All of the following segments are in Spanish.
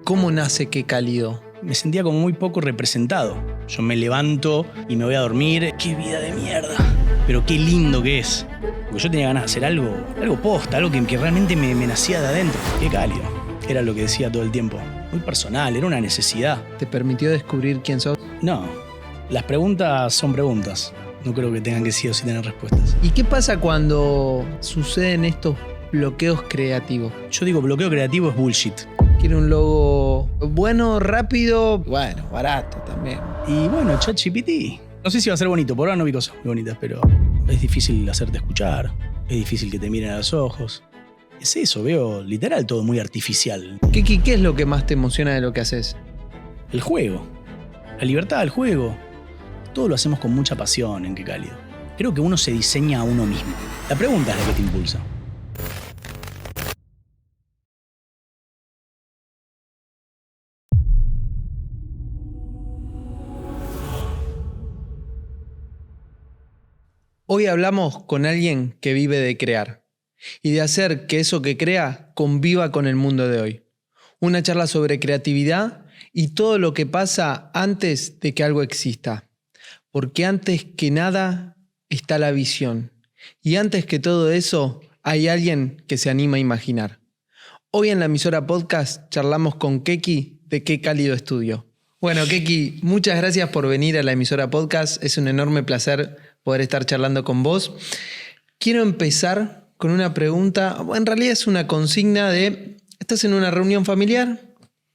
¿Cómo nace Qué Cálido? Me sentía como muy poco representado. Yo me levanto y me voy a dormir. ¡Qué vida de mierda! Pero qué lindo que es. Porque yo tenía ganas de hacer algo posta, algo que realmente me nacía de adentro. Qué cálido. Era lo que decía todo el tiempo. Muy personal, era una necesidad. ¿Te permitió descubrir quién sos? No, las preguntas son preguntas. No creo que tengan que sí o sí tener respuestas. ¿Y qué pasa cuando suceden estos bloqueos creativos? Yo digo, bloqueo creativo es bullshit. Quiere un logo bueno, rápido, bueno, barato también. Y bueno, ChatGPT. No sé si va a ser bonito, por ahora no vi cosas muy bonitas, pero es difícil hacerte escuchar, es difícil que te miren a los ojos. Es eso, veo literal todo muy artificial. ¿Qué es lo que más te emociona de lo que haces? El juego, la libertad del juego. Todo lo hacemos con mucha pasión en Qué Cálido. Creo que uno se diseña a uno mismo. La pregunta es la que te impulsa. Hoy hablamos con alguien que vive de crear y de hacer que eso que crea conviva con el mundo de hoy. Una charla sobre creatividad y todo lo que pasa antes de que algo exista. Porque antes que nada está la visión. Y antes que todo eso hay alguien que se anima a imaginar. Hoy en la emisora podcast charlamos con Keki de Qué Cálido Estudio. Bueno, Keki, muchas gracias por venir a la emisora podcast. Es un enorme placer poder estar charlando con vos. Quiero empezar con una pregunta, en realidad es una consigna de, estás en una reunión familiar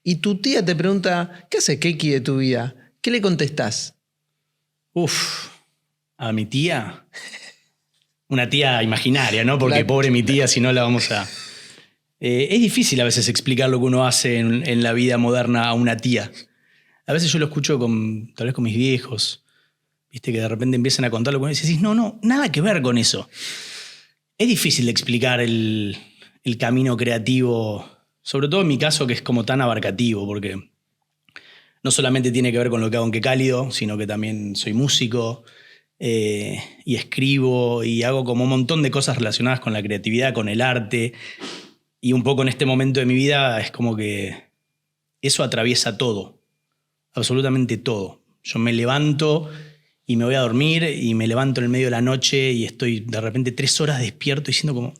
y tu tía te pregunta, ¿qué hace Keki de tu vida? ¿Qué le contestás? A mi tía, una tía imaginaria, ¿no? Porque pobre mi tía, si no la vamos a... es difícil a veces explicar lo que uno hace en la vida moderna a una tía. A veces yo lo escucho tal vez con mis viejos, viste, que de repente empiezan a contarlo con él y decís, no, nada que ver con eso. Es difícil de explicar el camino creativo, sobre todo en mi caso que es como tan abarcativo, porque no solamente tiene que ver con lo que hago en Qué Cálido, sino que también soy músico y escribo y hago como un montón de cosas relacionadas con la creatividad, con el arte. Y un poco en este momento de mi vida es como que eso atraviesa todo, absolutamente todo. Yo me levanto y me voy a dormir y me levanto en el medio de la noche y estoy de repente 3 horas despierto diciendo como,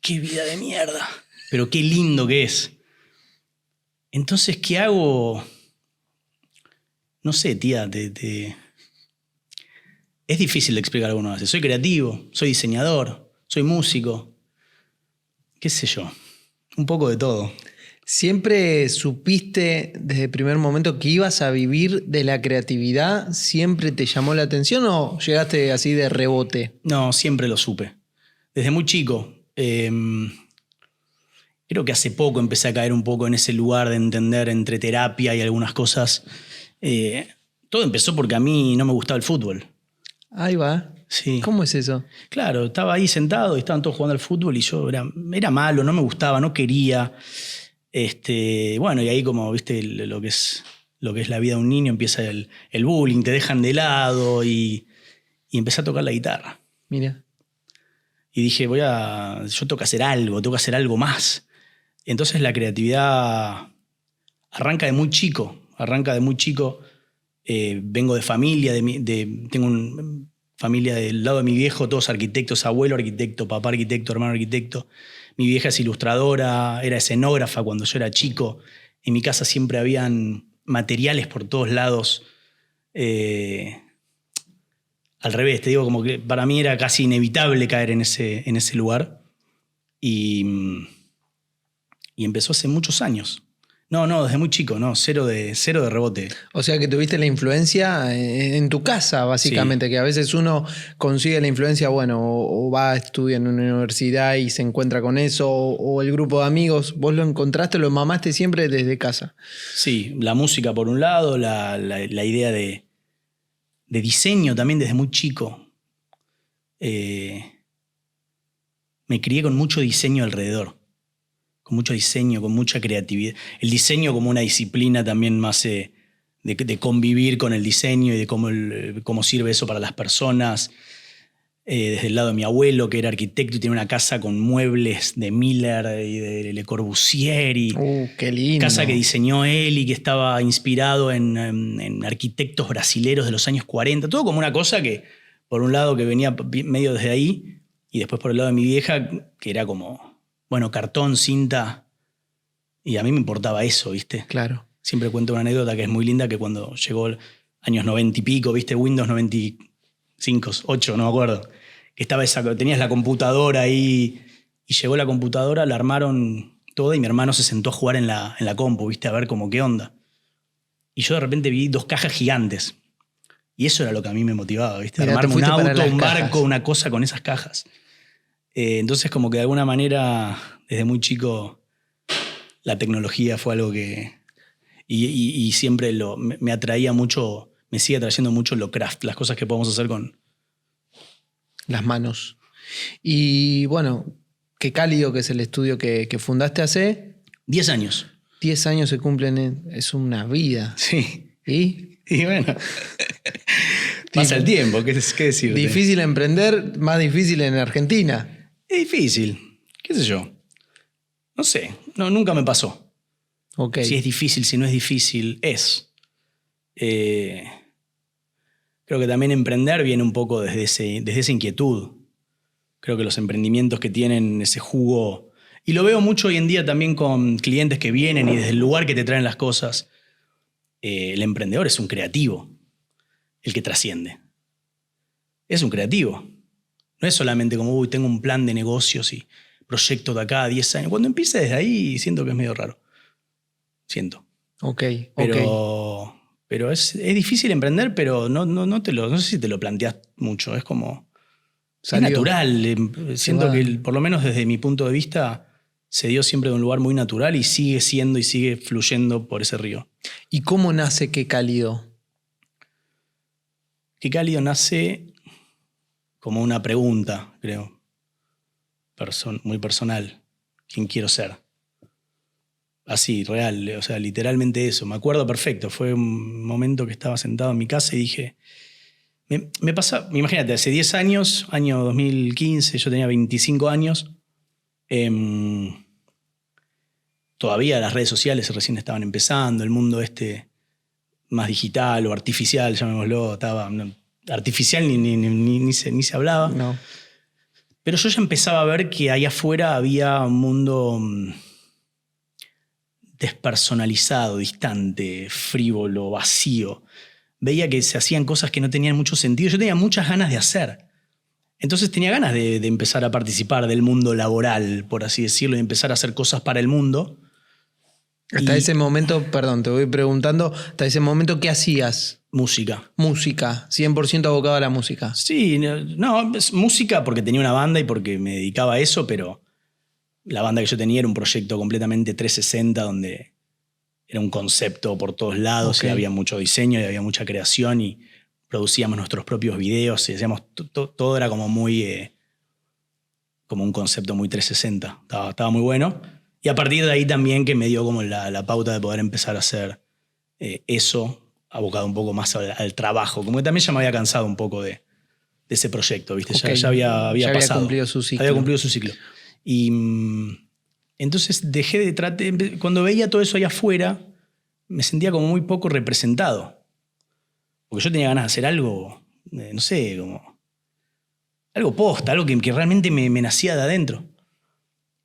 qué vida de mierda, pero qué lindo que es. Entonces, ¿qué hago? No sé, tía, es difícil de explicar lo que uno hace. Soy creativo, soy diseñador, soy músico, qué sé yo, un poco de todo. ¿Siempre supiste desde el primer momento que ibas a vivir de la creatividad? ¿Siempre te llamó la atención o llegaste así de rebote? No, siempre lo supe. Desde muy chico. Creo que hace poco empecé a caer un poco en ese lugar de entender entre terapia y algunas cosas. Todo empezó porque a mí no me gustaba el fútbol. Ahí va. Sí. ¿Cómo es eso? Claro, estaba ahí sentado y estaban todos jugando al fútbol y yo era malo, no me gustaba, no quería. Bueno, y ahí como, viste, lo que es la vida de un niño, empieza el bullying, te dejan de lado y empecé a tocar la guitarra. Mira. Y dije, yo tengo que hacer algo más. Entonces la creatividad arranca de muy chico. Vengo de familia, tengo una familia del lado de mi viejo, todos arquitectos, abuelo arquitecto, papá arquitecto, hermano arquitecto. Mi vieja es ilustradora, era escenógrafa cuando yo era chico. En mi casa siempre habían materiales por todos lados. Al revés, te digo, como que para mí era casi inevitable caer en ese lugar. Y empezó hace muchos años. No, desde muy chico, cero de rebote. O sea que tuviste la influencia en tu casa, básicamente, sí. Que a veces uno consigue la influencia, bueno, o va a estudiar en una universidad y se encuentra con eso, o el grupo de amigos, vos lo encontraste, lo mamaste siempre desde casa. Sí, la música por un lado, la idea de diseño también desde muy chico. Me crié con mucho diseño alrededor. Con mucho diseño, con mucha creatividad. El diseño como una disciplina también más de convivir con el diseño y de cómo sirve eso para las personas. desde el lado de mi abuelo, que era arquitecto y tenía una casa con muebles de Miller y de Le Corbusier. Y qué lindo. casa que diseñó él y que estaba inspirado en arquitectos brasileros de los años 40. Todo como una cosa que, por un lado, que venía medio desde ahí, y después por el lado de mi vieja, que era como, bueno, cartón, cinta. Y a mí me importaba eso, ¿viste? Claro. Siempre cuento una anécdota que es muy linda, que cuando llegó años 90 y pico, ¿viste? Windows 95, 8, no me acuerdo. Que estaba tenías la computadora ahí y llegó la computadora, la armaron toda y mi hermano se sentó a jugar en la compu, ¿viste? A ver como qué onda. Y yo de repente vi 2 cajas gigantes. Y eso era lo que a mí me motivaba, ¿viste? Mirá, armarme un auto, un barco, cajas. una cosa con esas cajas. Entonces como que de alguna manera, desde muy chico, la tecnología fue algo que... Y siempre me atraía mucho, me sigue atrayendo mucho lo craft, las cosas que podemos hacer con... Las manos. Y bueno, qué cálido que es el estudio que fundaste hace... 10 años. 10 años se cumplen, es una vida. Sí. ¿Y? Y bueno, pasa el tiempo, ¿qué decirte? Difícil emprender, más difícil en Argentina. Es difícil, qué sé yo. No sé, nunca me pasó. Okay. Si es difícil, si no es difícil, es. Creo que también emprender viene un poco desde esa inquietud. Creo que los emprendimientos que tienen ese jugo, y lo veo mucho hoy en día también con clientes que vienen y desde el lugar que te traen las cosas, el emprendedor es un creativo, el que trasciende. Es un creativo. No es solamente como, uy, tengo un plan de negocios y proyecto de acá a 10 años. Cuando empieza desde ahí, siento que es medio raro. Siento. Ok. Pero es difícil emprender, pero no sé si te lo planteas mucho. Es como... Salió. Es natural. Siento que, por lo menos desde mi punto de vista, se dio siempre de un lugar muy natural y sigue siendo y sigue fluyendo por ese río. ¿Y cómo nace Qué Cálido? Qué Cálido nace como una pregunta, creo. Muy personal. ¿Quién quiero ser? Así, real. O sea, literalmente eso. Me acuerdo perfecto. Fue un momento que estaba sentado en mi casa y dije... Me pasa, imagínate, hace 10 años, año 2015, yo tenía 25 años. Todavía las redes sociales recién estaban empezando, el mundo más digital o artificial, llamémoslo, artificial ni se hablaba. No. Pero yo ya empezaba a ver que ahí afuera había un mundo despersonalizado, distante, frívolo, vacío. Veía que se hacían cosas que no tenían mucho sentido. Yo tenía muchas ganas de hacer. Entonces tenía ganas de empezar a participar del mundo laboral, por así decirlo, y empezar a hacer cosas para el mundo. Hasta ese momento, perdón, te voy preguntando, hasta ese momento, ¿qué hacías? Música. Música, 100% abocado a la música. Sí, no, es música porque tenía una banda y porque me dedicaba a eso, pero la banda que yo tenía era un proyecto completamente 360 donde era un concepto por todos lados. Okay. Y había mucho diseño y había mucha creación y producíamos nuestros propios videos y hacíamos todo era como muy como un concepto muy 360. Estaba muy bueno. Y a partir de ahí también que me dio como la pauta de poder empezar a hacer eso, abocado un poco más al trabajo. Como que también ya me había cansado un poco de ese proyecto, ¿viste? Okay. Ya había pasado. Había cumplido su ciclo. Había cumplido su ciclo. Y entonces cuando veía todo eso allá afuera, me sentía como muy poco representado. Porque yo tenía ganas de hacer algo, no sé, como algo posta, algo que realmente me nacía de adentro.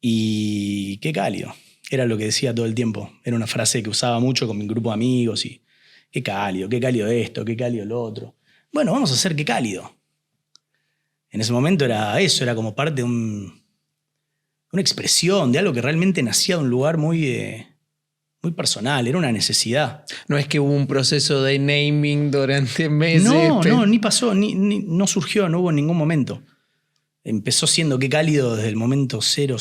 Y qué cálido. Era lo que decía todo el tiempo. Era una frase que usaba mucho con mi grupo de amigos y qué cálido esto, qué cálido lo otro. Bueno, vamos a hacer qué cálido. En ese momento era eso, era como parte de una expresión, de algo que realmente nacía de un lugar muy personal, era una necesidad. No es que hubo un proceso de naming durante meses. No, ni pasó, no surgió, no hubo en ningún momento. Empezó siendo qué cálido desde el momento 000.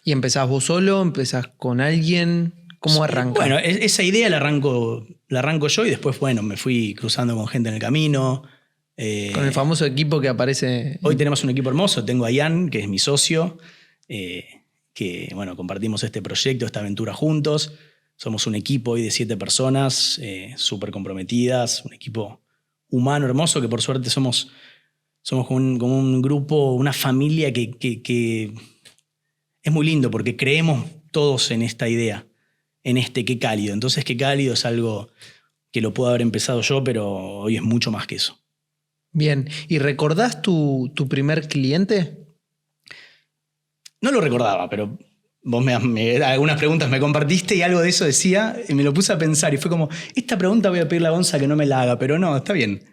¿Y empezás vos solo? ¿Empezás con alguien? ¿Cómo arranca? Bueno, esa idea la arranco yo y después, bueno, me fui cruzando con gente en el camino. Con el famoso equipo que aparece. Hoy tenemos un equipo hermoso. Tengo a Ian, que es mi socio, que, bueno, compartimos este proyecto, esta aventura juntos. Somos un equipo hoy de 7 personas, súper comprometidas, un equipo humano hermoso que por suerte somos Somos como un grupo, una familia que es muy lindo porque creemos todos en esta idea, en este qué cálido. Entonces, qué cálido es algo que lo puedo haber empezado yo, pero hoy es mucho más que eso. Bien, ¿y recordás tu primer cliente? No lo recordaba, pero vos algunas preguntas me compartiste y algo de eso decía y me lo puse a pensar y fue como, esta pregunta voy a pedirle a Gonza que no me la haga, pero no, está bien.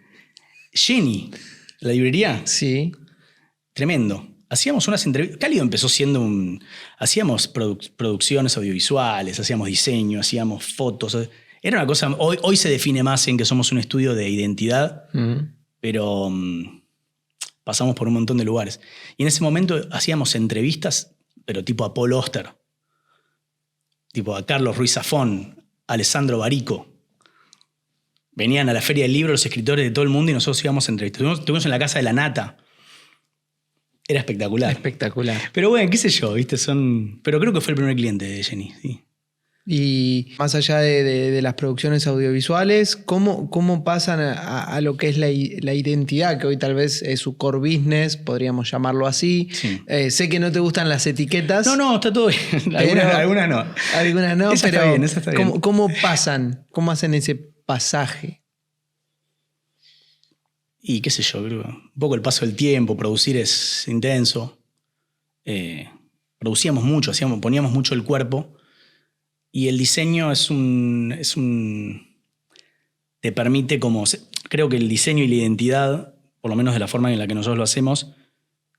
Jenny, la librería, Sí. tremendo. Hacíamos unas entrevistas. Cálido empezó siendo hacíamos producciones audiovisuales, hacíamos diseño, hacíamos fotos. Era una cosa. Hoy se define más en que somos un estudio de identidad, pero pasamos por un montón de lugares. Y en ese momento hacíamos entrevistas, pero tipo a Paul Auster, tipo a Carlos Ruiz Zafón, a Alessandro Barico. Venían a la Feria del Libro los escritores de todo el mundo y nosotros íbamos a entrevistas. Estuvimos en la Casa de la Nata. Era espectacular. Espectacular. Pero bueno, qué sé yo, ¿viste? Pero creo que fue el primer cliente de Jenny, sí. Y más allá de las producciones audiovisuales, ¿cómo pasan a lo que es la identidad, que hoy tal vez es su core business, podríamos llamarlo así? Sí. Sé que no te gustan las etiquetas. No, está todo bien. Algunas no. Algunas no, Esa pero está bien, esa está bien. ¿cómo pasan? ¿Cómo hacen ese pasaje? Y qué sé yo, creo que un poco el paso del tiempo, producir es intenso. Producíamos mucho, poníamos mucho el cuerpo. Y el diseño te permite creo que el diseño y la identidad, por lo menos de la forma en la que nosotros lo hacemos,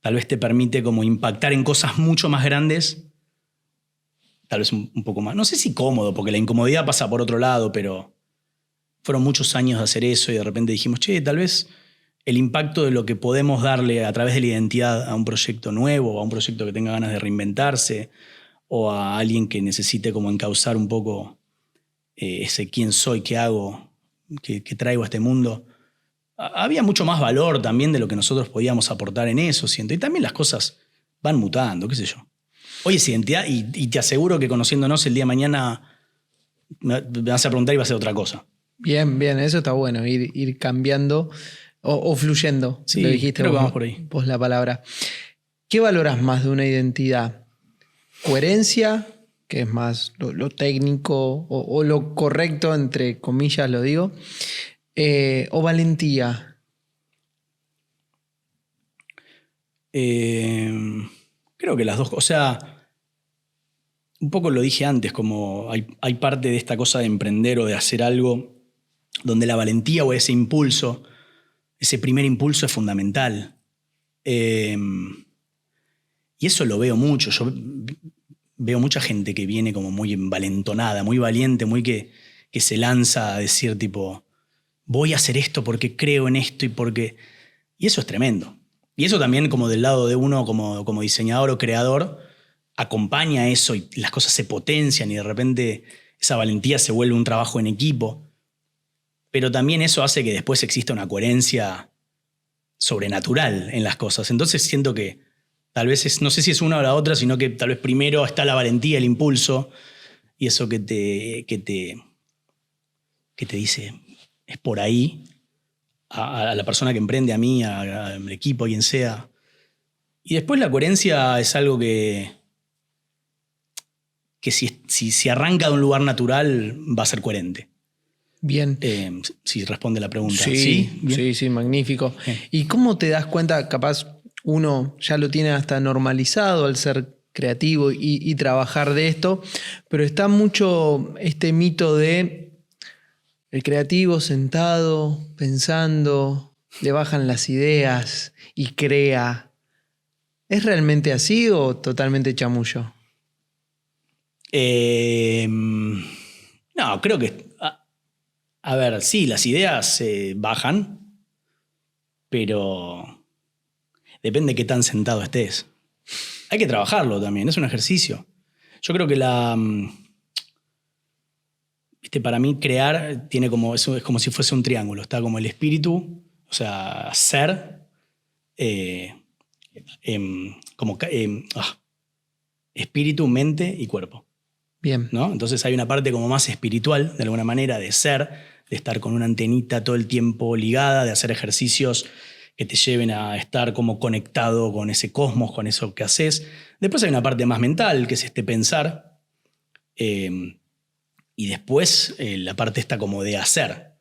tal vez te permite como impactar en cosas mucho más grandes, tal vez un poco más, no sé si cómodo, porque la incomodidad pasa por otro lado, pero fueron muchos años de hacer eso y de repente dijimos, che, tal vez el impacto de lo que podemos darle a través de la identidad a un proyecto nuevo, o a un proyecto que tenga ganas de reinventarse, o a alguien que necesite como encauzar un poco ese quién soy, qué hago, qué traigo a este mundo. Había mucho más valor también de lo que nosotros podíamos aportar en eso, siento. Y también las cosas van mutando, qué sé yo. Hoy es identidad y te aseguro que conociéndonos el día de mañana me vas a preguntar y va a ser otra cosa. Bien, eso está bueno, ir cambiando o fluyendo. Sí, lo dijiste creo que vos, vamos por ahí. vos la palabra. ¿Qué valoras más de una identidad? ¿Coherencia, que es más lo técnico o lo correcto, entre comillas lo digo? ¿O valentía? Creo que las dos cosas. O sea, un poco lo dije antes, como hay parte de esta cosa de emprender o de hacer algo donde la valentía o ese impulso, ese primer impulso es fundamental. Y eso lo veo mucho. Yo veo mucha gente que viene como muy envalentonada, muy valiente, muy que se lanza a decir tipo, voy a hacer esto porque creo en esto y porque... Y eso es tremendo. Y eso también como del lado de uno como diseñador o creador acompaña eso y las cosas se potencian y de repente esa valentía se vuelve un trabajo en equipo. Pero también eso hace que después exista una coherencia sobrenatural en las cosas. Entonces siento que tal vez no sé si es una o la otra, sino que tal vez primero está la valentía, el impulso y eso que te dice, es por ahí, a la persona que emprende, a mí, al equipo, a quien sea. Y después la coherencia es algo que si arranca de un lugar natural va a ser coherente. Bien. Si responde la pregunta. Sí, magnífico. Bien. ¿Y cómo te das cuenta, capaz uno ya lo tiene hasta normalizado al ser creativo y trabajar de esto, pero está mucho este mito de el creativo sentado, pensando, le bajan las ideas y crea? ¿Es realmente así o totalmente chamullo? No, creo que... A ver, sí, las ideas bajan, pero depende de qué tan sentado estés. Hay que trabajarlo también, es un ejercicio. Yo creo que para mí crear tiene es como si fuese un triángulo. Está como el espíritu, o sea, ser, espíritu, mente y cuerpo. Bien. ¿No? Entonces hay una parte como más espiritual, de alguna manera, de ser, de estar con una antenita todo el tiempo ligada, de hacer ejercicios que te lleven a estar como conectado con ese cosmos, con eso que haces. Después hay una parte más mental, que es pensar. Y después la parte está como de hacer.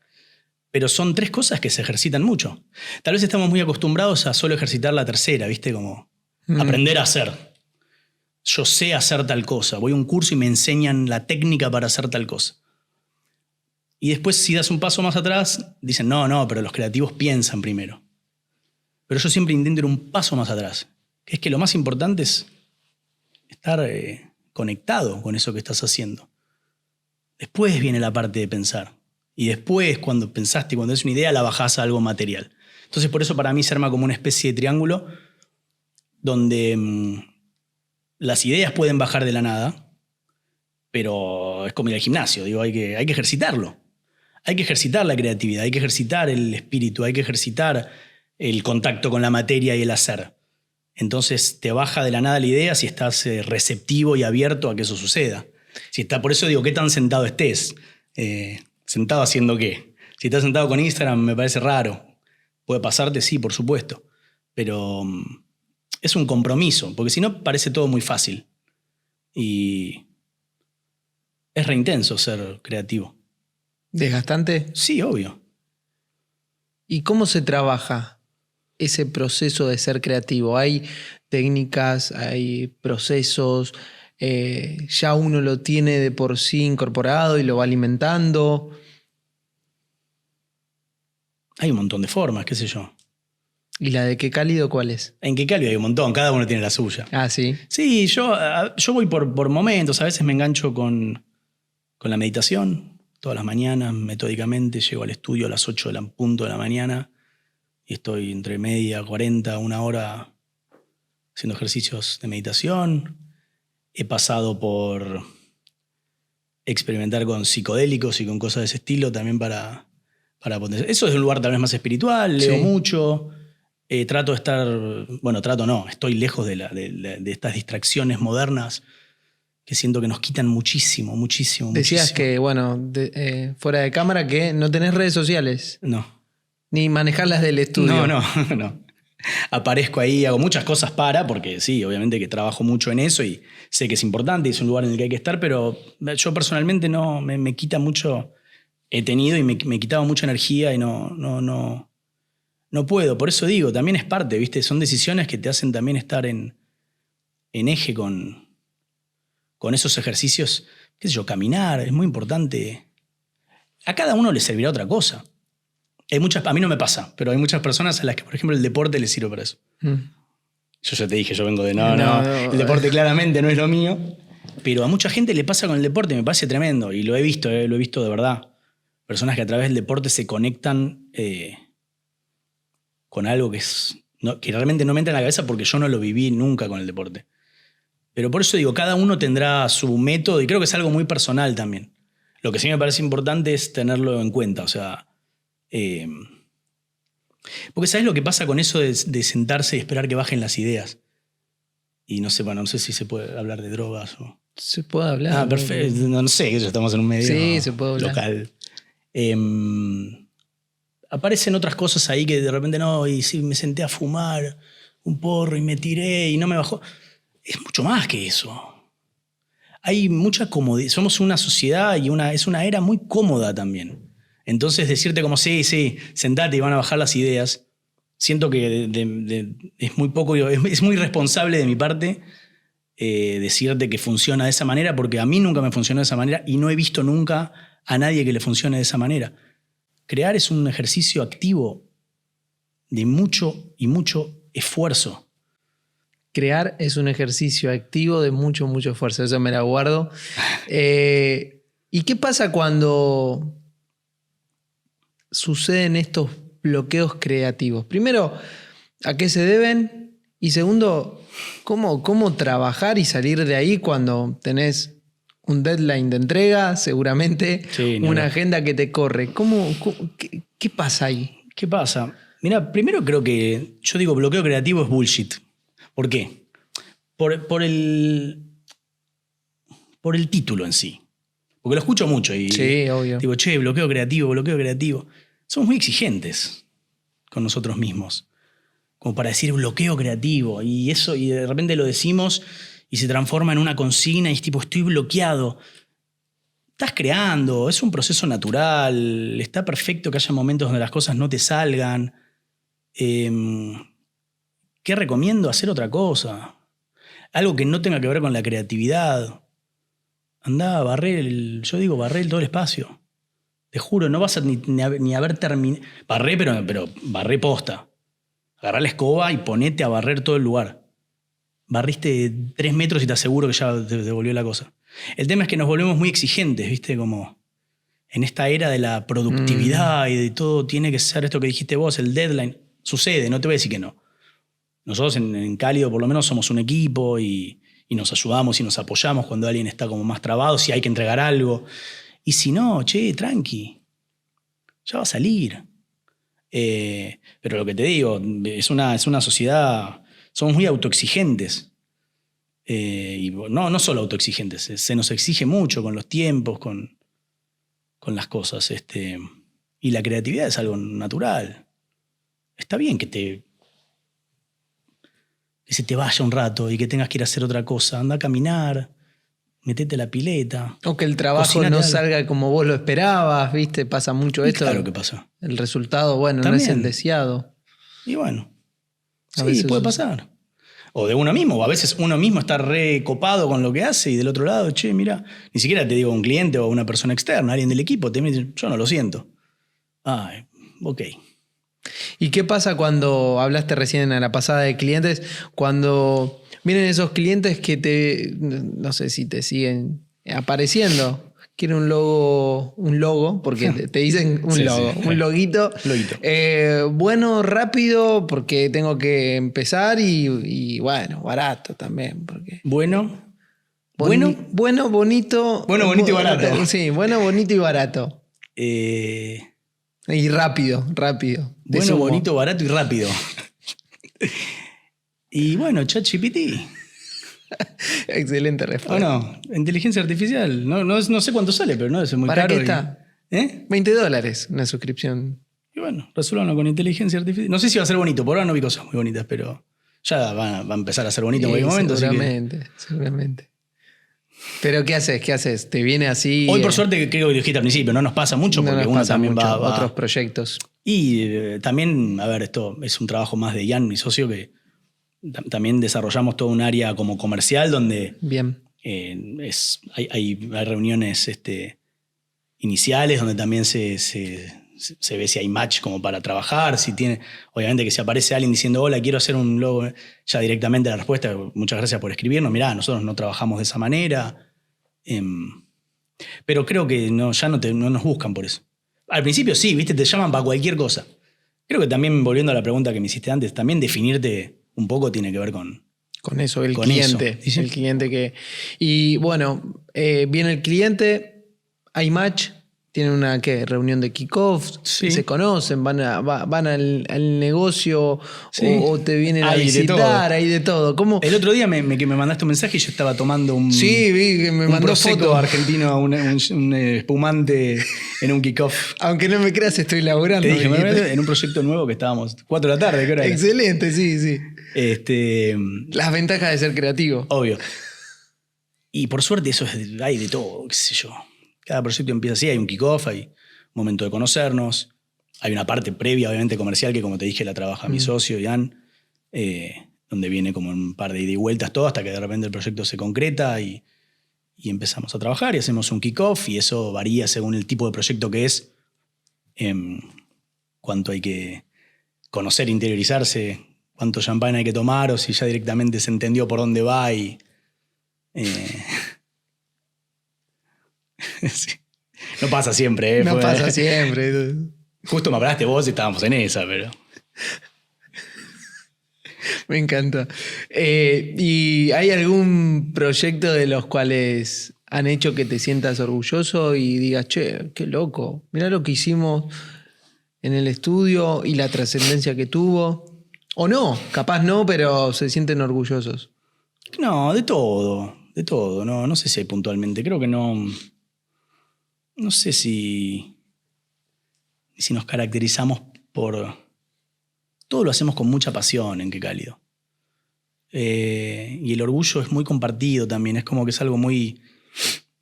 Pero son 3 cosas que se ejercitan mucho. Tal vez estamos muy acostumbrados a solo ejercitar la tercera, ¿viste? Como aprender a hacer. Yo sé hacer tal cosa. Voy a un curso y me enseñan la técnica para hacer tal cosa. Y después, si das un paso más atrás, dicen, no, pero los creativos piensan primero. Pero yo siempre intento ir un paso más atrás. Que es que lo más importante es estar conectado con eso que estás haciendo. Después viene la parte de pensar. Y después, cuando pensaste, cuando es una idea, la bajás a algo material. Entonces, por eso para mí se arma como una especie de triángulo donde las ideas pueden bajar de la nada, pero es como ir al gimnasio. Digo, hay que ejercitarlo. Hay que ejercitar la creatividad, hay que ejercitar el espíritu, hay que ejercitar el contacto con la materia y el hacer. Entonces te baja de la nada la idea si estás receptivo y abierto a que eso suceda. Por eso digo, ¿qué tan sentado estés? ¿Sentado haciendo qué? Si estás sentado con Instagram me parece raro. ¿Puede pasarte? Sí, por supuesto. Pero es un compromiso, porque si no parece todo muy fácil. Y es re intenso ser creativo. ¿Desgastante? Sí, obvio. ¿Y cómo se trabaja ese proceso de ser creativo? ¿Hay técnicas, hay procesos? ¿Ya uno lo tiene de por sí incorporado y lo va alimentando? Hay un montón de formas, qué sé yo. ¿Y la de qué cálido cuál es? En qué cálido hay un montón, cada uno tiene la suya. Ah, sí. Sí, yo voy por momentos, a veces me engancho con la meditación. Todas las mañanas, metódicamente, llego al estudio a las 8 punto de la mañana y estoy entre media, 40, 1 hora haciendo ejercicios de meditación. He pasado por experimentar con psicodélicos y con cosas de ese estilo también para potenciar. Eso es un lugar tal vez más espiritual, leo mucho. Trato de estar, estoy lejos de estas distracciones modernas que siento que nos quitan muchísimo. Decías que, fuera de cámara, que no tenés redes sociales. No. Ni manejarlas del estudio. No. Aparezco ahí, hago muchas cosas porque sí, obviamente que trabajo mucho en eso y sé que es importante y es un lugar en el que hay que estar, pero yo personalmente no, me quita mucho, he tenido y me quitaba mucha energía y no puedo. Por eso digo, también es parte, ¿viste? Son decisiones que te hacen también estar en eje con esos ejercicios, qué sé yo, caminar, es muy importante. A cada uno le servirá otra cosa. A mí no me pasa, pero hay muchas personas a las que, por ejemplo, el deporte les sirve para eso. Yo ya te dije, yo vengo de el deporte claramente no es lo mío, pero a mucha gente le pasa con el deporte, me parece tremendo, y lo he visto de verdad. Personas que a través del deporte se conectan con algo que realmente no me entra en la cabeza porque yo no lo viví nunca con el deporte. Pero por eso digo, cada uno tendrá su método y creo que es algo muy personal también. Lo que sí me parece importante es tenerlo en cuenta, o sea... porque ¿sabes lo que pasa con eso de sentarse y esperar que bajen las ideas? Y no sé si se puede hablar de drogas o... Se puede hablar. Ah, perfecto. No sé, estamos en un medio sí, se puede hablar. Local. Aparecen otras cosas ahí que de repente y sí, me senté a fumar un porro y me tiré y no me bajó. Es mucho más que eso. Hay mucha comodidad. Somos una sociedad y es una era muy cómoda también. Entonces decirte como sí, sentate y van a bajar las ideas, siento que es muy poco, es muy responsable de mi parte decirte que funciona de esa manera, porque a mí nunca me funcionó de esa manera y no he visto nunca a nadie que le funcione de esa manera. Crear es un ejercicio activo de mucho y mucho esfuerzo. Crear es un ejercicio activo de mucho esfuerzo, eso me la guardo. ¿Y qué pasa cuando suceden estos bloqueos creativos? Primero, ¿a qué se deben? Y segundo, ¿cómo trabajar y salir de ahí cuando tenés un deadline de entrega, seguramente, una agenda que te corre? ¿Qué pasa ahí? ¿Qué pasa? Mira, primero creo que yo digo bloqueo creativo es bullshit. ¿Por qué? Por el título en sí. Porque lo escucho mucho y sí, obvio. Digo, bloqueo creativo. Somos muy exigentes con nosotros mismos. como para decir bloqueo creativo. Y eso, y de repente lo decimos y se transforma en una consigna y es tipo, estoy bloqueado. Estás creando, es un proceso natural, está perfecto que haya momentos donde las cosas no te salgan. ¿Qué recomiendo? Hacer otra cosa. Algo que no tenga que ver con la creatividad. Andá, yo digo, barré todo el espacio. Te juro, no vas a ni haber terminado. Barré, pero barré posta. Agarrá la escoba y ponete a barrer todo el lugar. Barriste 3 metros y te aseguro que ya te devolvió la cosa. El tema es que nos volvemos muy exigentes, ¿viste? Como en esta era de la productividad y de todo tiene que ser esto que dijiste vos, el deadline. Sucede, no te voy a decir que no. Nosotros en Cálido por lo menos somos un equipo y nos ayudamos y nos apoyamos cuando alguien está como más trabado, si hay que entregar algo. Y si no, che, tranqui, ya va a salir. Pero lo que te digo, es una sociedad, somos muy autoexigentes. Y no solo autoexigentes, se nos exige mucho con los tiempos, con las cosas. Y la creatividad es algo natural. Está bien que se te vaya un rato y que tengas que ir a hacer otra cosa. Anda a caminar, metete a la pileta. O que el trabajo no salga como vos lo esperabas, ¿viste? Pasa mucho esto. Claro que pasa. El resultado, bueno, también. No es el deseado. Y bueno, sí, puede pasar. O de uno mismo, o a veces uno mismo está recopado con lo que hace y del otro lado, che, mira, ni siquiera te digo un cliente o una persona externa, alguien del equipo, te dice, yo no lo siento. Ok. ¿Y qué pasa cuando hablaste recién en la pasada de clientes? Cuando vienen esos clientes que no sé si te siguen apareciendo. Quieren un logo, porque te dicen un logo, sí. Un loguito. Bueno, rápido, porque tengo que empezar y bueno, barato también. Porque bueno, bonito. Bueno, bonito y barato. Sí, bueno, bonito y barato. Y rápido. Bueno, bonito, barato y rápido. Y bueno, ChatGPT. Excelente respuesta. Bueno, inteligencia artificial. No sé cuánto sale, pero no es muy caro. ¿Para qué está? $20 una suscripción. Y bueno, resuélvanlo con inteligencia artificial. No sé si va a ser bonito, por ahora no vi cosas muy bonitas, pero ya va a empezar a ser bonito en cualquier momento. Seguramente. Pero ¿qué haces? ¿Te viene así? Hoy por suerte, creo que dijiste al principio, no nos pasa mucho porque uno también va a otros proyectos. Y también, a ver, esto es un trabajo más de Ian, mi socio, que también desarrollamos todo un área como comercial donde bien. Hay reuniones iniciales donde también se ve si hay match como para trabajar, si tiene, obviamente que si aparece alguien diciendo hola, quiero hacer un logo, ya directamente la respuesta, muchas gracias por escribirnos, mirá, nosotros no trabajamos de esa manera, pero creo que ya no nos buscan por eso. Al principio sí, viste, te llaman para cualquier cosa. Creo que también, volviendo a la pregunta que me hiciste antes, también definirte un poco tiene que ver con eso, el cliente. Eso. El cliente que... Y bueno, viene el cliente, hay match, tienen una reunión de kickoff, sí. Se conocen, van al negocio, sí. o te vienen a visitar, hay de todo. ¿Cómo? El otro día que me mandaste un mensaje y yo estaba tomando un... Sí, vi que me mandó foto argentino, un espumante en un kickoff. Aunque no me creas, estoy laburando. Te dije, en un proyecto nuevo que estábamos 4 de la tarde, ¿qué hora era? Excelente, sí. Las ventajas de ser creativo. Obvio. Y por suerte eso hay de todo, qué sé yo. Cada proyecto empieza así, hay un kickoff, hay un momento de conocernos, hay una parte previa, obviamente comercial, que como te dije la trabaja mi socio, Ian, donde viene como un par de ida y vueltas todo hasta que de repente el proyecto se concreta y empezamos a trabajar y hacemos un kickoff y eso varía según el tipo de proyecto que es, cuánto hay que conocer, interiorizarse, cuánto champán hay que tomar o si ya directamente se entendió por dónde va y... Sí. No pasa siempre, No pasa siempre. Justo me hablaste vos y estábamos en esa, pero... Me encanta. ¿Y hay algún proyecto de los cuales han hecho que te sientas orgulloso y digas, che, qué loco, mirá lo que hicimos en el estudio y la trascendencia que tuvo? O no, capaz no, pero se sienten orgullosos. No, de todo. No sé si hay puntualmente. Creo que no... No sé si nos caracterizamos por todo lo hacemos con mucha pasión en Qué Cálido. Y el orgullo es muy compartido también, es como que es algo muy...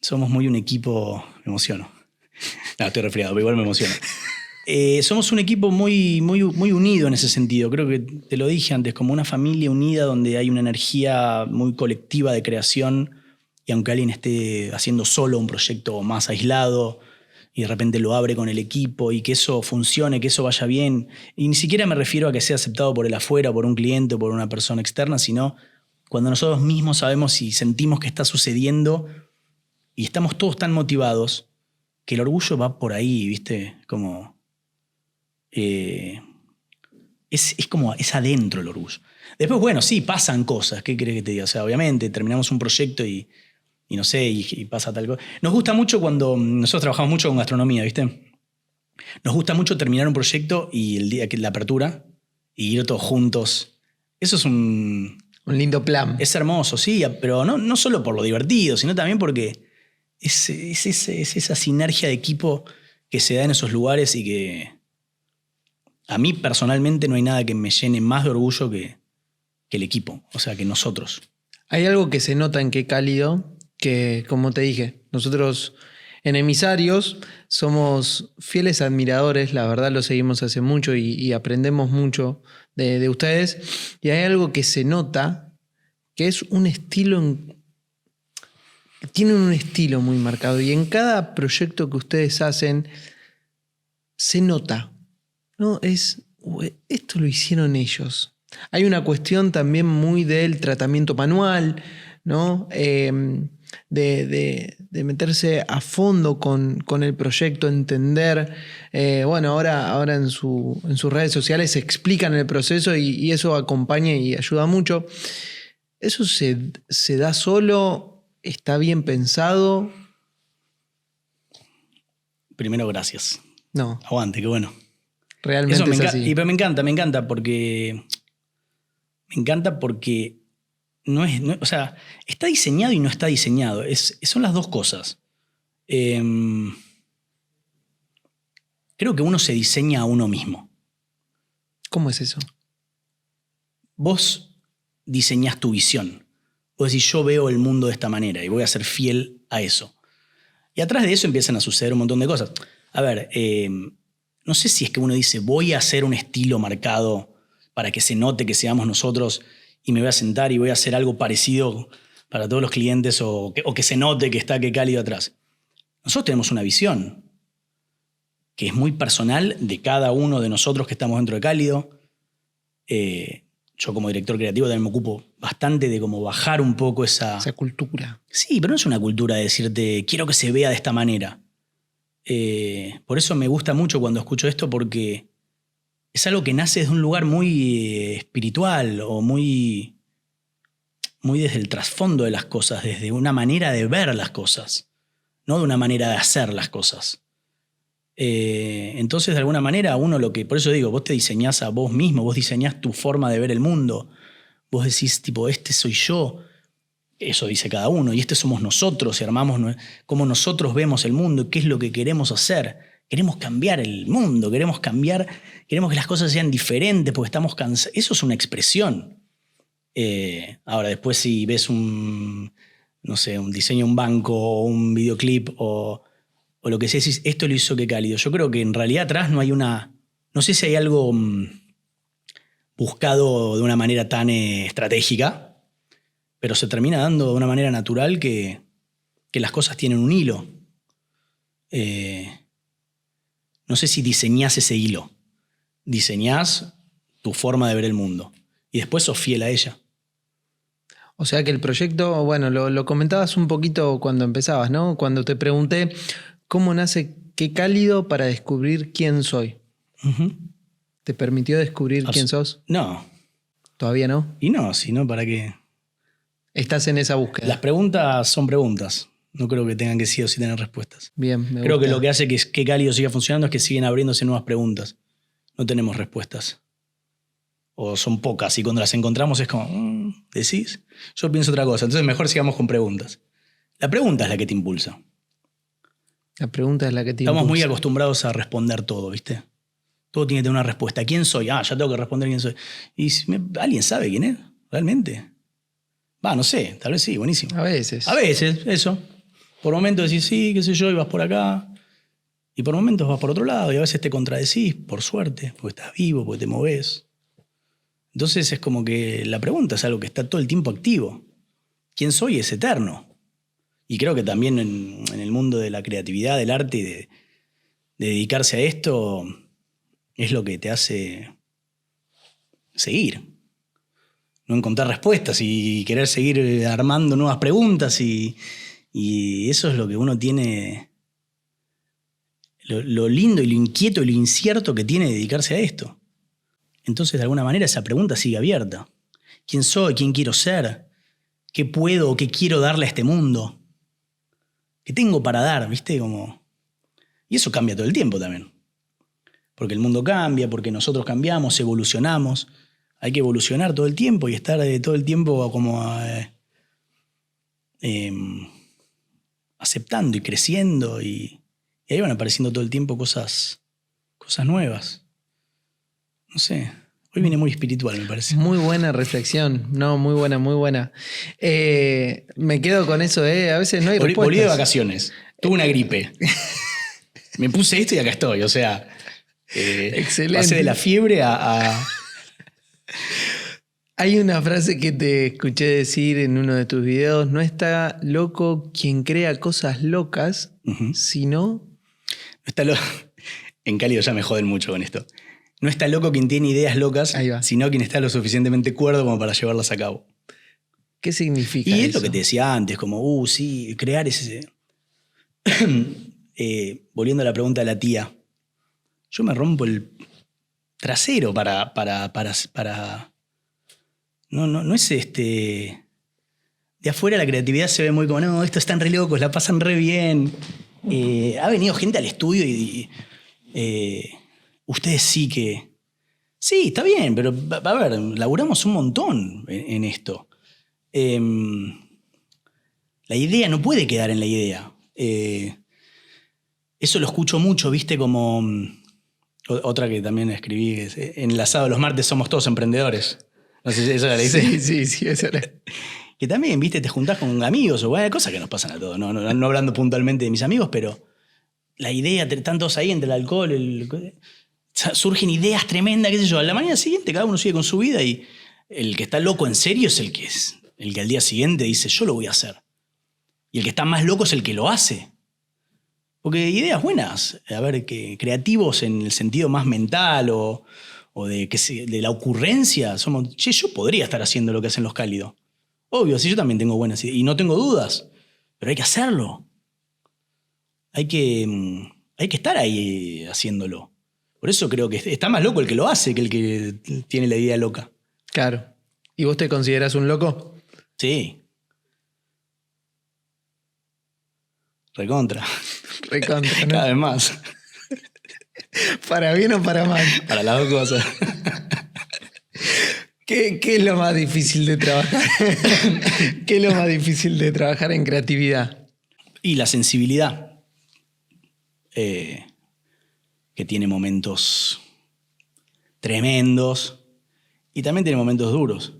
Somos muy un equipo... Me emociono. No, estoy resfriado, pero igual me emociono. Somos un equipo muy, muy, muy unido en ese sentido. Creo que te lo dije antes, como una familia unida donde hay una energía muy colectiva de creación y aunque alguien esté haciendo solo un proyecto más aislado y de repente lo abre con el equipo y que eso funcione, que eso vaya bien. Y ni siquiera me refiero a que sea aceptado por el afuera, por un cliente o por una persona externa, sino cuando nosotros mismos sabemos y sentimos que está sucediendo y estamos todos tan motivados que el orgullo va por ahí, ¿viste? Como... es adentro el orgullo. Después, bueno, sí, pasan cosas. ¿Qué querés que te diga? O sea, obviamente terminamos un proyecto y no sé, y pasa tal cosa. Nos gusta mucho cuando... Nosotros trabajamos mucho con gastronomía, ¿viste? Nos gusta mucho terminar un proyecto y el día que la apertura y ir todos juntos. Eso es un lindo plan. Es hermoso, sí, pero no solo por lo divertido, sino también porque es esa sinergia de equipo que se da en esos lugares y que a mí personalmente no hay nada que me llene más de orgullo que el equipo, o sea, que nosotros. Hay algo que se nota en Qué Cálido, que como te dije, nosotros en Emisarios somos fieles admiradores, la verdad lo seguimos hace mucho y aprendemos mucho de ustedes. Y hay algo que se nota, que es un estilo, tienen un estilo muy marcado y en cada proyecto que ustedes hacen se nota, ¿no? Esto lo hicieron ellos. Hay una cuestión también muy del tratamiento manual, ¿no? De meterse a fondo con el proyecto, entender. Bueno, ahora en sus redes sociales explican el proceso y eso acompaña y ayuda mucho. ¿Eso se da solo? ¿Está bien pensado? Primero, gracias. No. Aguante, qué bueno. Realmente eso es así. Pero me encanta porque... Me encanta porque o sea, está diseñado y no está diseñado. Son las dos cosas. Creo que uno se diseña a uno mismo. ¿Cómo es eso? Vos diseñás tu visión. Vos decís, yo veo el mundo de esta manera y voy a ser fiel a eso. Y atrás de eso empiezan a suceder un montón de cosas. A ver, no sé si es que uno dice, voy a hacer un estilo marcado para que se note que seamos nosotros y me voy a sentar y voy a hacer algo parecido para todos los clientes o que se note que está Qué Cálido atrás. Nosotros tenemos una visión que es muy personal de cada uno de nosotros que estamos dentro de Cálido. Yo como director creativo también me ocupo bastante de cómo bajar un poco esa cultura. Sí, pero no es una cultura de decirte quiero que se vea de esta manera. Por eso me gusta mucho cuando escucho esto porque es algo que nace desde un lugar muy espiritual o muy desde el trasfondo de las cosas, desde una manera de ver las cosas, no de una manera de hacer las cosas. Entonces, de alguna manera, por eso digo, vos te diseñás a vos mismo, vos diseñás tu forma de ver el mundo. Vos decís, tipo, este soy yo, eso dice cada uno, y este somos nosotros, y armamos cómo nosotros vemos el mundo, qué es lo que queremos hacer. Queremos cambiar el mundo, queremos que las cosas sean diferentes porque estamos cansados. Eso es una expresión. Ahora, después si ves un diseño de un banco o un videoclip o lo que sea, decís, esto lo hizo Qué Cálido. Yo creo que en realidad atrás no hay no sé si hay algo buscado de una manera tan estratégica, pero se termina dando de una manera natural que las cosas tienen un hilo. No sé si diseñás ese hilo. Diseñás tu forma de ver el mundo. Y después sos fiel a ella. O sea que el proyecto, bueno, lo comentabas un poquito cuando empezabas, ¿no? Cuando te pregunté cómo nace Qué Cálido para descubrir quién soy. Uh-huh. ¿Te permitió descubrir quién sos? No. ¿Todavía no? Y no, si no, ¿para qué? Estás en esa búsqueda. Las preguntas son preguntas. No creo que tengan que sí o sí tener respuestas. Bien, me Creo gusta. que lo que hace que Qué Cálido siga funcionando es que siguen abriéndose nuevas preguntas. No tenemos respuestas. O son pocas y cuando las encontramos es como, ¿decís? Yo pienso otra cosa. Entonces mejor sigamos con preguntas. La pregunta es la que te impulsa. La pregunta es la que te Estamos impulsa. muy acostumbrados a responder todo, ¿viste? Todo tiene que tener una respuesta. ¿Quién soy? Ya tengo que responder quién soy. Y ¿alguien sabe quién es? ¿Realmente? No sé, tal vez sí, buenísimo. A veces. A veces, eso. Por momentos decís sí, qué sé yo, y vas por acá. Y por momentos vas por otro lado, y a veces te contradecís, por suerte, porque estás vivo, porque te movés. Entonces es como que la pregunta es algo que está todo el tiempo activo. ¿Quién soy? Es eterno. Y creo que también en el mundo de la creatividad, del arte y de dedicarse a esto, es lo que te hace seguir. No encontrar respuestas y querer seguir armando nuevas preguntas y eso es lo que uno tiene, lo lindo y lo inquieto y lo incierto que tiene dedicarse a esto. Entonces, de alguna manera, esa pregunta sigue abierta. ¿Quién soy? ¿Quién quiero ser? ¿Qué puedo o qué quiero darle a este mundo? ¿Qué tengo para dar? ¿Viste? Y eso cambia todo el tiempo también. Porque el mundo cambia, porque nosotros cambiamos, evolucionamos. Hay que evolucionar todo el tiempo y estar todo el tiempo como aceptando y creciendo. Y ahí van apareciendo todo el tiempo cosas nuevas. No sé. Hoy viene muy espiritual, me parece. Muy buena reflexión. No, muy buena, muy buena. Me quedo con eso, A veces no hay respuestas. Volví de vacaciones. Tuve una gripe. Me puse esto y acá estoy. O sea, Excelente. pasé de la fiebre a... Hay una frase que te escuché decir en uno de tus videos: no está loco quien crea cosas locas, sino... En Cálido ya me joden mucho con esto. No está loco quien tiene ideas locas, sino quien está lo suficientemente cuerdo como para llevarlas a cabo. ¿Qué significa eso? Y eso? es lo que te decía antes, como, sí, crear ese... volviendo a la pregunta de la tía. Yo me rompo el trasero para... No es De afuera la creatividad se ve muy como, no, estos están re locos, la pasan re bien. Ha venido gente al estudio y ustedes sí que... Sí, está bien, pero a ver, laburamos un montón en esto. La idea no puede quedar en la idea. Eso lo escucho mucho, ¿viste? Como... otra que también escribí, es, en el asado los martes somos todos emprendedores. No sé si eso la leíste. Sí, eso era. Que también, ¿viste? Te juntás con amigos o cosas que nos pasan a todos. No hablando puntualmente de mis amigos, pero la idea, están todos ahí entre el alcohol, surgen ideas tremendas, qué sé yo. A la mañana siguiente cada uno sigue con su vida y el que está loco en serio es el que al día siguiente dice, yo lo voy a hacer. Y el que está más loco es el que lo hace. Porque ideas buenas, a ver, que creativos en el sentido más mental o de la ocurrencia, somos, yo podría estar haciendo lo que hacen los cálidos. Obvio, sí, yo también tengo buenas ideas y no tengo dudas, pero hay que hacerlo. Hay que estar ahí haciéndolo. Por eso creo que está más loco el que lo hace que el que tiene la idea loca. Claro. ¿Y vos te considerás un loco? Sí. Recontra, ¿no? Cada vez más. ¿Para bien o para mal? Para las dos cosas. ¿Qué es lo más difícil de trabajar? ¿Qué es lo más difícil de trabajar en creatividad? Y la sensibilidad. Que tiene momentos tremendos y también tiene momentos duros.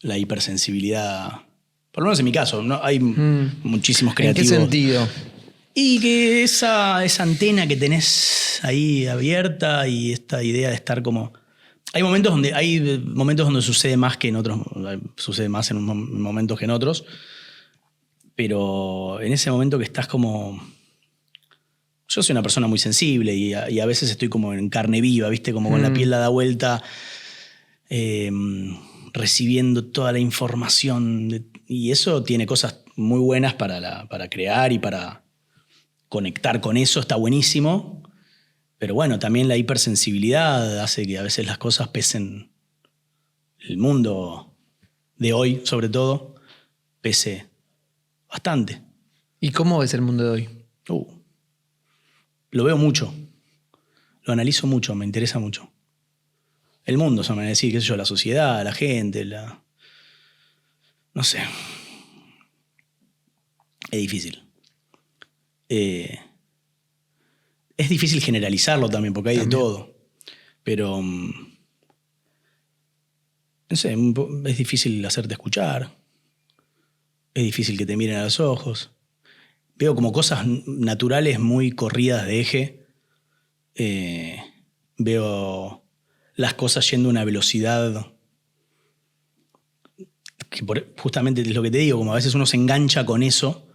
La hipersensibilidad, por lo menos en mi caso, ¿no? Hay muchísimos creativos. ¿En qué sentido? Y que esa antena que tenés ahí abierta y esta idea de estar como... Hay momentos donde sucede más que en otros, sucede más en momentos que en otros, pero en ese momento que estás como... Yo soy una persona muy sensible y a veces estoy como en carne viva, ¿viste? Como con la piel dada vuelta, recibiendo toda la información. Y eso tiene cosas muy buenas para crear y para conectar con eso, está buenísimo. Pero bueno, también la hipersensibilidad hace que a veces las cosas pesen. El mundo de hoy, sobre todo, pese bastante. ¿Y cómo ves el mundo de hoy? Lo veo mucho, lo analizo mucho, me interesa mucho. El mundo, se me va a decir, qué sé yo, la sociedad, la gente, no sé. Es difícil. Es difícil generalizarlo también, porque hay de todo. Pero, no sé, es difícil hacerte escuchar. Es difícil que te miren a los ojos. Veo como cosas naturales muy corridas de eje. Veo las cosas yendo a una velocidad que justamente es lo que te digo, como a veces uno se engancha con eso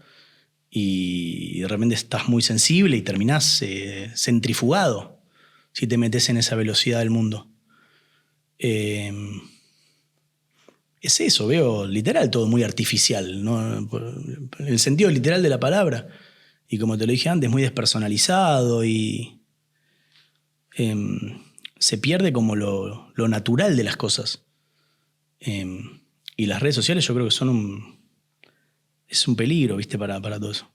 y de repente estás muy sensible y terminás centrifugado si te metes en esa velocidad del mundo. Es eso, veo literal todo muy artificial, ¿no? En el sentido literal de la palabra. Y como te lo dije antes, muy despersonalizado y se pierde como lo natural de las cosas. Y las redes sociales yo creo que son es un peligro, ¿viste? Para todo eso.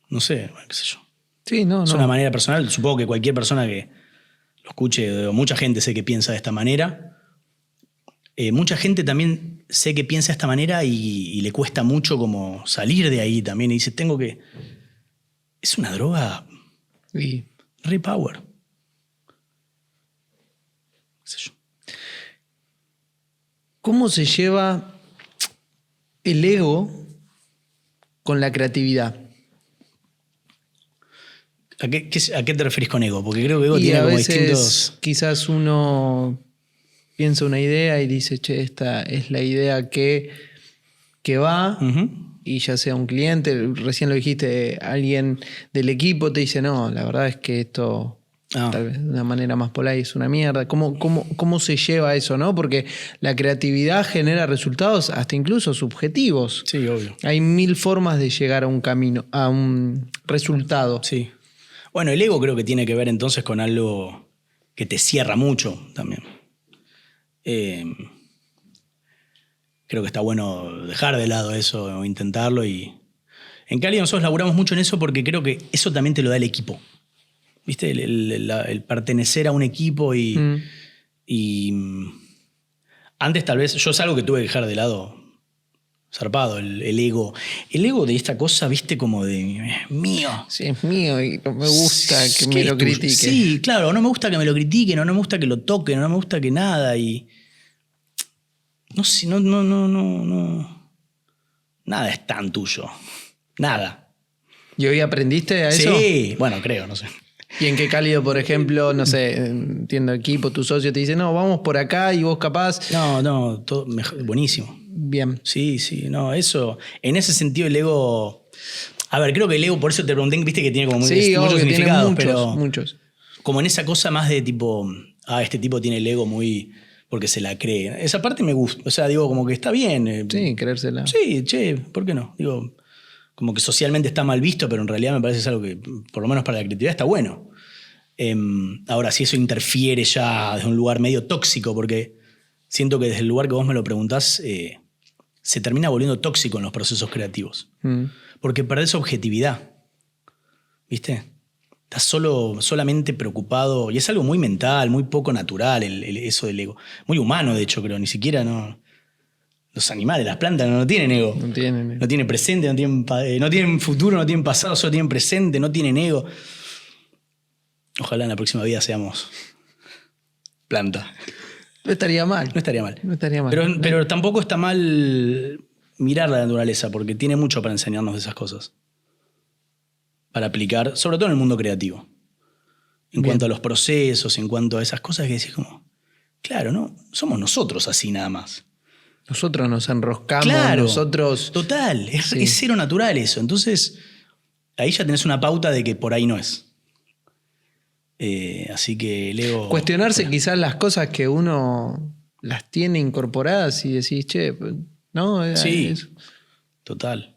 No sé, qué sé yo. Sí, no, Es no. una manera personal. Supongo que cualquier persona que lo escuche, o mucha gente sé que piensa de esta manera. Mucha gente también sé que piensa de esta manera y le cuesta mucho como salir de ahí también. Y dice, tengo que... Es una droga Y re power. ¿Qué sé yo? ¿cómo se lleva el ego con la creatividad? ¿A qué te referís con ego? Porque creo que ego Y tiene a como veces distintos... quizás uno piensa una idea y dice, che, esta es la idea que va, y ya sea un cliente, recién lo dijiste, alguien del equipo te dice, no, la verdad es que esto... Tal vez de una manera más polite es una mierda. ¿Cómo se lleva eso, no? Porque la creatividad genera resultados hasta incluso subjetivos. Sí, obvio. Hay 1000 formas de llegar a un camino, a un resultado. Sí. Bueno, el ego creo que tiene que ver entonces con algo que te cierra mucho también. Creo que está bueno dejar de lado eso o intentarlo. Y en Cali nosotros laburamos mucho en eso porque creo que eso también te lo da el equipo. ¿Viste? El pertenecer a un equipo y antes tal vez, yo es algo que tuve que dejar de lado, zarpado, el ego. El ego de esta cosa, viste, como de mío. Sí, es mío y no me gusta que me es lo tuyo? critique. Sí, claro, no me gusta que me lo critiquen, no me gusta que lo toquen, no me gusta que nada. Y no sé, no. Nada es tan tuyo. Nada. ¿Y hoy aprendiste a eso? Sí, bueno, creo, no sé. ¿Y en qué cálido, por ejemplo, no sé, entiendo equipo, tu socio te dice, no, vamos por acá y vos capaz? No, todo mejor, buenísimo. Bien. Sí, no, eso. En ese sentido, el ego. A ver, creo que el ego, por eso te pregunté, viste que tiene como Sí, muchos obvio, tiene significados, muchos, pero muchos. como en esa cosa más de tipo, este tipo tiene el ego muy. Porque se la cree. Esa parte me gusta. O sea, digo, como que está bien. Sí, creérsela. Sí, che, ¿por qué no? Digo, como que socialmente está mal visto, pero en realidad me parece que es algo que, por lo menos para la creatividad, está bueno. Ahora, si eso interfiere ya desde un lugar medio tóxico, porque siento que desde el lugar que vos me lo preguntás, se termina volviendo tóxico en los procesos creativos. Porque perdés objetividad. ¿Viste? Estás solamente preocupado, y es algo muy mental, muy poco natural eso del ego. Muy humano, de hecho, creo. Ni siquiera los animales, las plantas no tienen ego. No tienen. No tienen presente, no tienen futuro, no tienen pasado, solo tienen presente, no tienen ego. Ojalá en la próxima vida seamos planta. No estaría mal. No estaría mal. No estaría mal. Pero tampoco está mal mirar la naturaleza, porque tiene mucho para enseñarnos de esas cosas. Para aplicar, sobre todo en el mundo creativo. En cuanto a los procesos, en cuanto a esas cosas que decís como, claro, no, somos nosotros así nada más. Nosotros nos enroscamos, Claro, nosotros... total, es cero natural eso. Entonces, ahí ya tenés una pauta de que por ahí no es. Así que el ego... Cuestionarse quizás las cosas que uno las tiene incorporadas y decís, che, ¿no? Sí, total.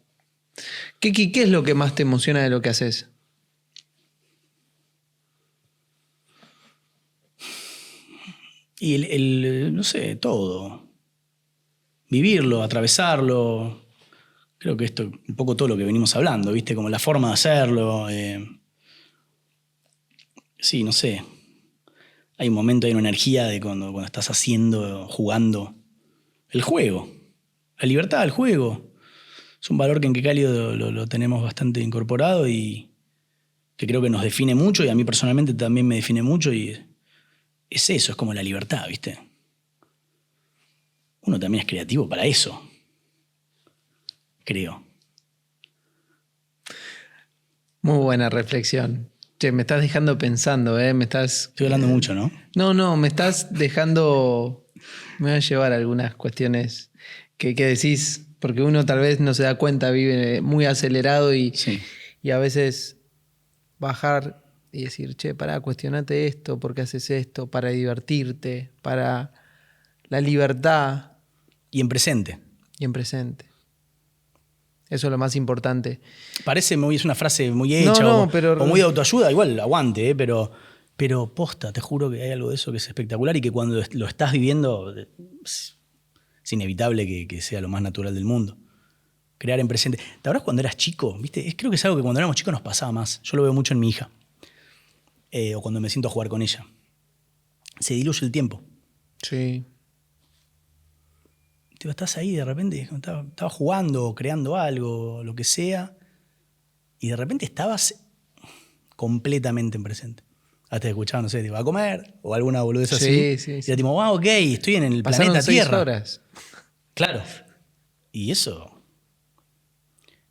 ¿Qué es lo que más te emociona de lo que haces? Y no sé, todo. Vivirlo, atravesarlo. Creo que esto un poco todo lo que venimos hablando, ¿viste? Como la forma de hacerlo. Sí, no sé. Hay un momento, hay una energía de cuando estás haciendo, jugando. El juego. La libertad del juego. Es un valor que en Quecálio lo tenemos bastante incorporado y que creo que nos define mucho y a mí personalmente también me define mucho y es eso, es como la libertad, ¿viste? Uno también es creativo para eso, creo. Muy buena reflexión. Che, me estás dejando pensando, ¿eh? Estoy hablando mucho, ¿no? No, me estás dejando... Me voy a llevar algunas cuestiones que decís, porque uno tal vez no se da cuenta, vive muy acelerado Sí. y a veces bajar y decir, che, pará, cuestionate esto, ¿por qué haces esto? Para divertirte, para la libertad Y en presente. y en presente. Eso es lo más importante. Parece es una frase muy No, hecha no, pero... o muy de autoayuda, igual aguante, pero posta, te juro que hay algo de eso que es espectacular y que cuando lo estás viviendo es inevitable que sea lo más natural del mundo. Crear en presente. ¿Te acuerdas cuando eras chico? ¿Viste? Creo que es algo que cuando éramos chicos nos pasaba más. Yo lo veo mucho en mi hija. O cuando me siento a jugar con ella. Se diluye el tiempo. Sí. Estás ahí de repente, estaba jugando o creando algo, lo que sea, y de repente estabas completamente en presente. Hasta escuchaba, no sé, te iba a comer o alguna boludez así. Sí. Y era tipo, wow, ok, estoy en el Pasaron planeta 6 Tierra. horas. Claro. Y eso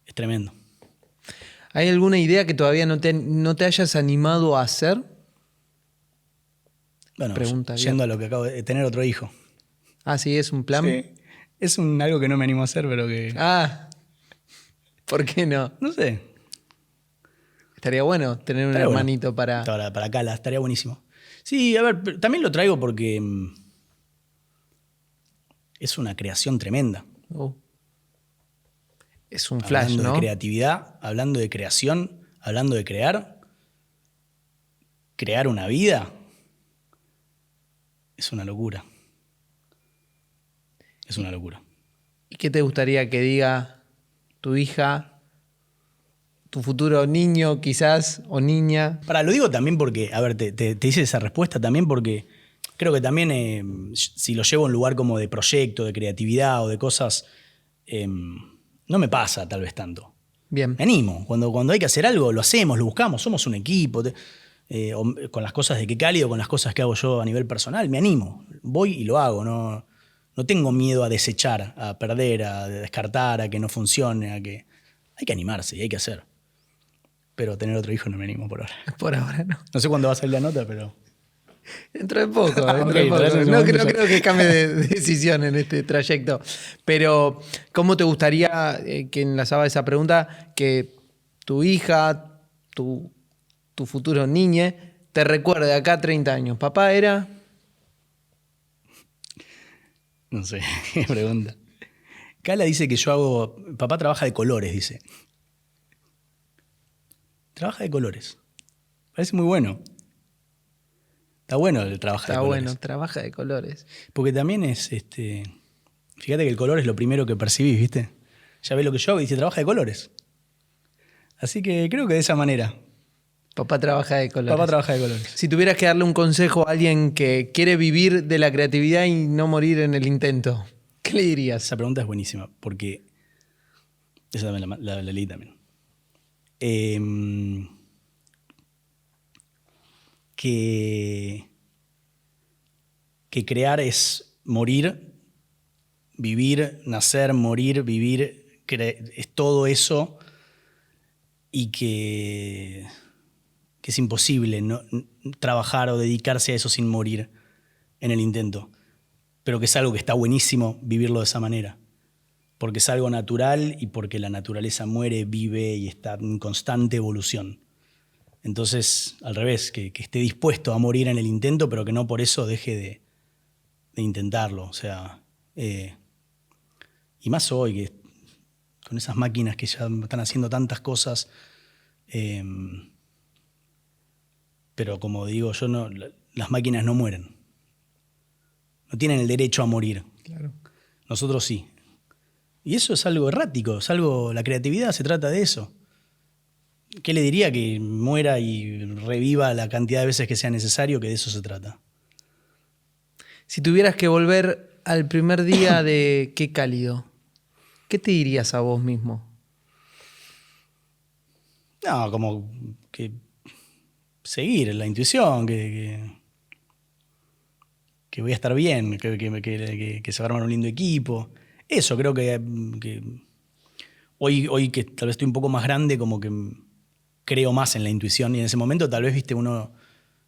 es tremendo. ¿Hay alguna idea que todavía no te hayas animado a hacer? Bueno, Pregunta yendo abierta. a lo que acabo de tener otro hijo. Ah, sí, es un plan. Sí. Es algo que no me animo a hacer, pero que... Ah, ¿por qué no? No sé. Estaría bueno tener un Estaría bueno. hermanito para... Para acá, estaría buenísimo. Sí, a ver, pero también lo traigo porque es una creación tremenda. Oh. Es un flash, Hablando ¿no? de creatividad, hablando de creación, hablando de crear una vida, es una locura. Es una locura. ¿Y qué te gustaría que diga tu hija, tu futuro niño quizás, o niña? Lo digo también porque, a ver, te hice esa respuesta también porque creo que también si lo llevo a un lugar como de proyecto, de creatividad o de cosas, no me pasa tal vez tanto. Bien. Me animo. Cuando hay que hacer algo, lo hacemos, lo buscamos, somos un equipo. Con las cosas de Qué Cálido, con las cosas que hago yo a nivel personal, me animo. Voy y lo hago. No tengo miedo a desechar, a perder, a descartar, a que no funcione, hay que animarse y hay que hacer. Pero tener otro hijo no me animo por ahora. Por ahora no. No sé cuándo va a salir la nota, pero... Dentro de poco, Ok, dentro de poco. entonces No momento creo que cambie de decisión en este trayecto. Pero, ¿cómo te gustaría, que enlazaba esa pregunta, que tu hija, tu futuro niñe, te recuerde acá a 30 años? Papá era... No sé, qué pregunta. Cala dice que yo hago... Papá trabaja de colores, dice. Trabaja de colores. Parece muy bueno. Está bueno el trabajo de Está colores. bueno, trabaja de colores. Porque también es... Fíjate que el color es lo primero que percibís, ¿viste? Ya ves lo que yo hago y dice, trabaja de colores. Así que creo que de esa manera. Papá trabaja de colores. Papá trabaja de colores. Si tuvieras que darle un consejo a alguien que quiere vivir de la creatividad y no morir en el intento, ¿qué le dirías? Esa pregunta es buenísima, porque... Esa también la leí también. Que crear es morir, vivir, nacer, morir, vivir, es todo eso y que es imposible trabajar o dedicarse a eso sin morir en el intento, pero que es algo que está buenísimo vivirlo de esa manera, porque es algo natural y porque la naturaleza muere, vive y está en constante evolución. Entonces, al revés, que esté dispuesto a morir en el intento, pero que no por eso deje de intentarlo. O sea, y más hoy, que con esas máquinas que ya están haciendo tantas cosas, pero como digo yo, las máquinas no mueren. No tienen el derecho a morir. Claro. Nosotros sí. Y eso es algo errático, la creatividad se trata de eso. ¿Qué le diría? Que muera y reviva la cantidad de veces que sea necesario, que de eso se trata. Si tuvieras que volver al primer día de Qué Cálido, ¿qué te dirías a vos mismo? No, como que seguir la intuición, que voy a estar bien, que se va a armar un lindo equipo. Eso creo que hoy que tal vez estoy un poco más grande, como que creo más en la intuición, y en ese momento tal vez, viste, uno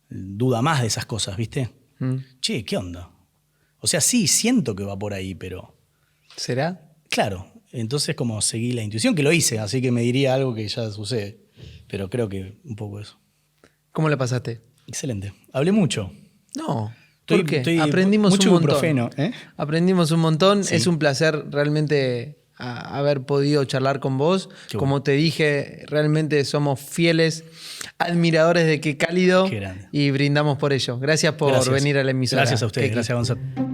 duda más de esas cosas, ¿viste? Che, ¿qué onda? O sea, sí, siento que va por ahí, pero... ¿Será? Claro, entonces como seguí la intuición, que lo hice, así que me diría algo que ya sucede. Pero creo que un poco eso. ¿Cómo le pasaste? Excelente. Hablé mucho. No. ¿Por qué? Estoy Aprendimos mucho un montón. ibuprofeno, ¿eh? Aprendimos un montón. Sí. Es un placer realmente haber podido charlar con vos. Qué Como bueno. te dije, realmente somos fieles admiradores de Qué Cálido Qué grande. y brindamos por ello. Gracias por Gracias. venir a la emisora. Gracias a ustedes. Keki. Gracias, Gonzalo.